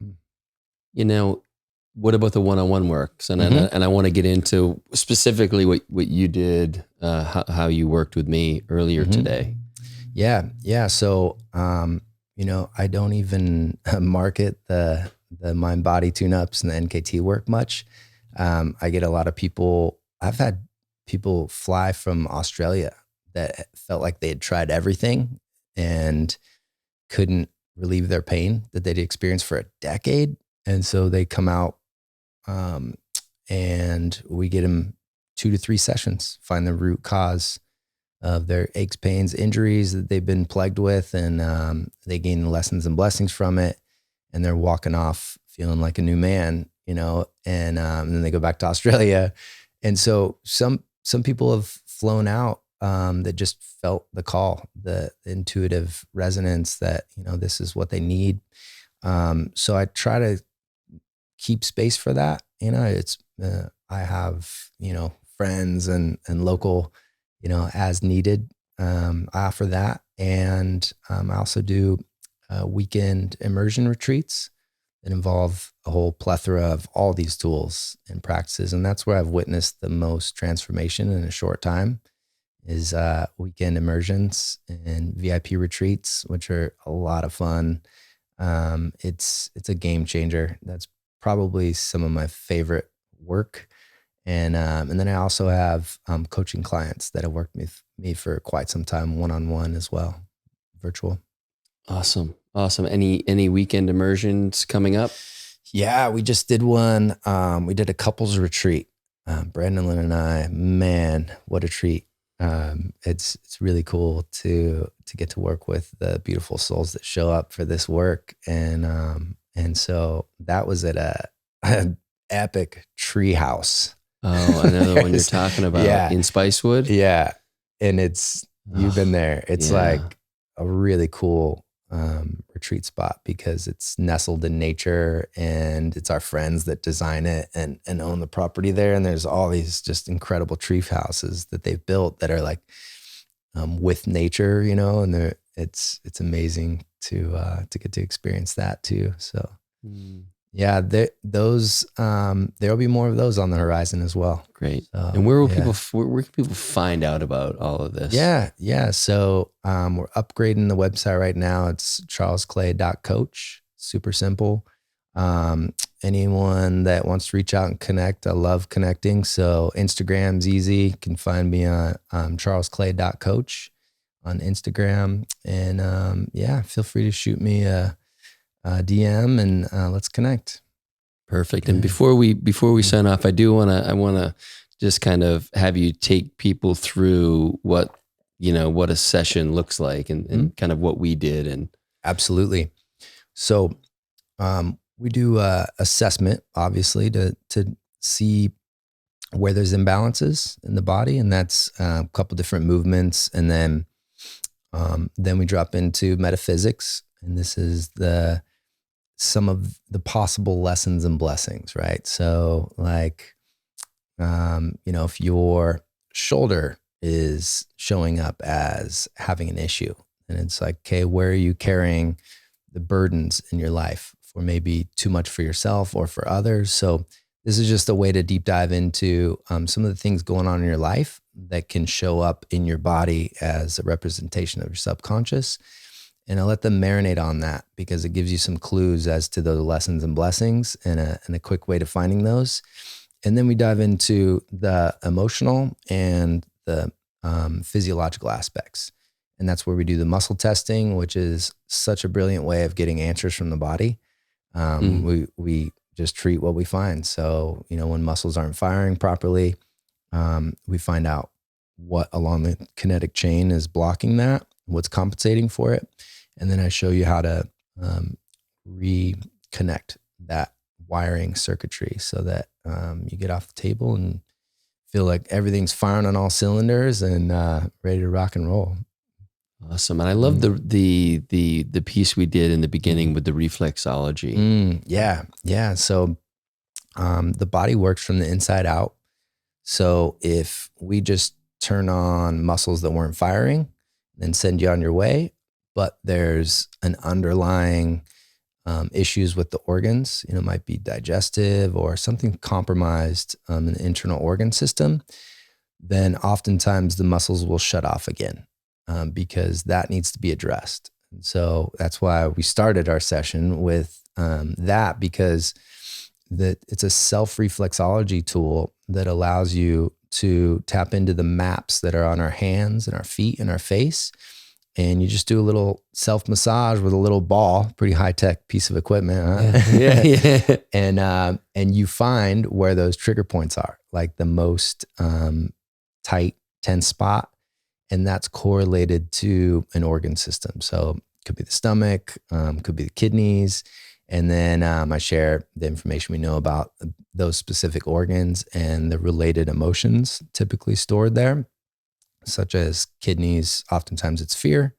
What about the one-on-one works? And I want to get into specifically what you did, how you worked with me earlier today. Yeah. So, I don't even market the mind body tune-ups and the NKT work much. I get a lot of people. I've had people fly from Australia that felt like they had tried everything and couldn't relieve their pain that they'd experienced for a decade. And so they come out, and we get them 2 to 3 sessions, find the root cause of their aches, pains, injuries that they've been plagued with. And they gain lessons and blessings from it. And they're walking off feeling like a new man, and then they go back to Australia. And so some people have flown out that just felt the call, the intuitive resonance that, this is what they need. So I try to keep space for that. I have, friends and local, as needed. I offer that. And I also do weekend immersion retreats that involve a whole plethora of all these tools and practices. And that's where I've witnessed the most transformation in a short time is weekend immersions and VIP retreats, which are a lot of fun. It's a game changer. That's probably some of my favorite work. And then I also have coaching clients that have worked with me for quite some time, one-on-one as well, virtual. Awesome. Any weekend immersions coming up? Yeah, we just did one. We did a couples retreat. Brandon, Lynn, and I, man, what a treat. It's really cool to get to work with the beautiful souls that show up for this work. And so that was at an epic tree house. Oh, I know the one you're talking about. Yeah. In Spicewood. Yeah. And you've been there. It's like a really cool retreat spot because it's nestled in nature, and it's our friends that design it and own the property there. And there's all these just incredible tree houses that they've built that are like with nature, and it's amazing to get to experience that too. So yeah, those there'll be more of those on the horizon as well. Great. So, and where can people find out about all of this? Yeah. So we're upgrading the website right now. It's charlesclay.coach. Super simple. Anyone that wants to reach out and connect, I love connecting. So Instagram's easy. You can find me on charlesclay.coach on Instagram. And feel free to shoot me a DM and let's connect. Perfect. And before we sign off, I want to just kind of have you take people through what a session looks like and kind of what we did. And absolutely. So we do assessment, obviously, to see where there's imbalances in the body, and that's a couple different movements, and then we drop into metaphysics, and this is some of the possible lessons and blessings, right? So like, if your shoulder is showing up as having an issue, and it's like, okay, where are you carrying the burdens in your life for maybe too much for yourself or for others? So this is just a way to deep dive into some of the things going on in your life that can show up in your body as a representation of your subconscious. And I let them marinate on that because it gives you some clues as to the lessons and blessings and a quick way to finding those. And then we dive into the emotional and the physiological aspects. And that's where we do the muscle testing, which is such a brilliant way of getting answers from the body. We just treat what we find. So, when muscles aren't firing properly, we find out what along the kinetic chain is blocking that, what's compensating for it. And then I show you how to reconnect that wiring circuitry so that you get off the table and feel like everything's firing on all cylinders and ready to rock and roll. Awesome. And I love the piece we did in the beginning with the reflexology. Yeah. So the body works from the inside out. So if we just turn on muscles that weren't firing, then send you on your way, but there's an underlying issues with the organs, it might be digestive or something compromised in the internal organ system, then oftentimes the muscles will shut off again because that needs to be addressed. And so that's why we started our session with that, because it's a self-reflexology tool that allows you to tap into the maps that are on our hands and our feet and our face. And you just do a little self-massage with a little ball, pretty high-tech piece of equipment. Huh? Yeah. And you find where those trigger points are, like the most tight, tense spot. And that's correlated to an organ system. So it could be the stomach, could be the kidneys. And then I share the information we know about those specific organs and the related emotions typically stored there, such as kidneys. Oftentimes it's fear.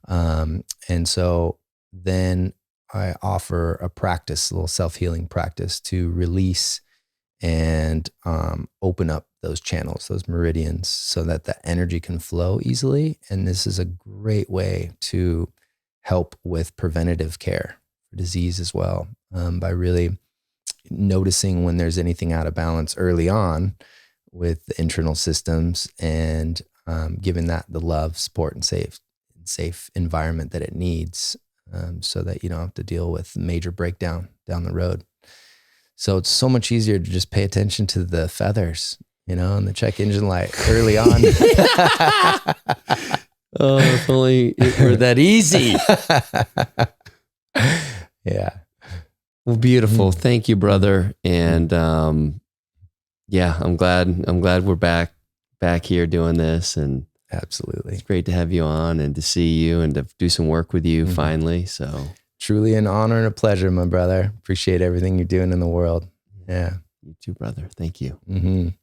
And so then I offer a practice, a little self-healing practice to release and open up those channels, those meridians, so that the energy can flow easily. And this is a great way to help with preventative care for disease as well, by really noticing when there's anything out of balance early on with the internal systems, and giving that the love, support, and safe environment that it needs, so that you don't have to deal with major breakdown down the road. So it's so much easier to just pay attention to the feathers, and the check engine light early on. Oh, if only it were that easy. Yeah. Well, beautiful. Thank you, brother. And yeah, I'm glad we're back here doing this, and Absolutely. it's great to have you on and to see you and to do some work with you finally. So truly an honor and a pleasure, my brother. Appreciate everything you're doing in the world. Yeah. you too, brother. Thank you. Mm-hmm.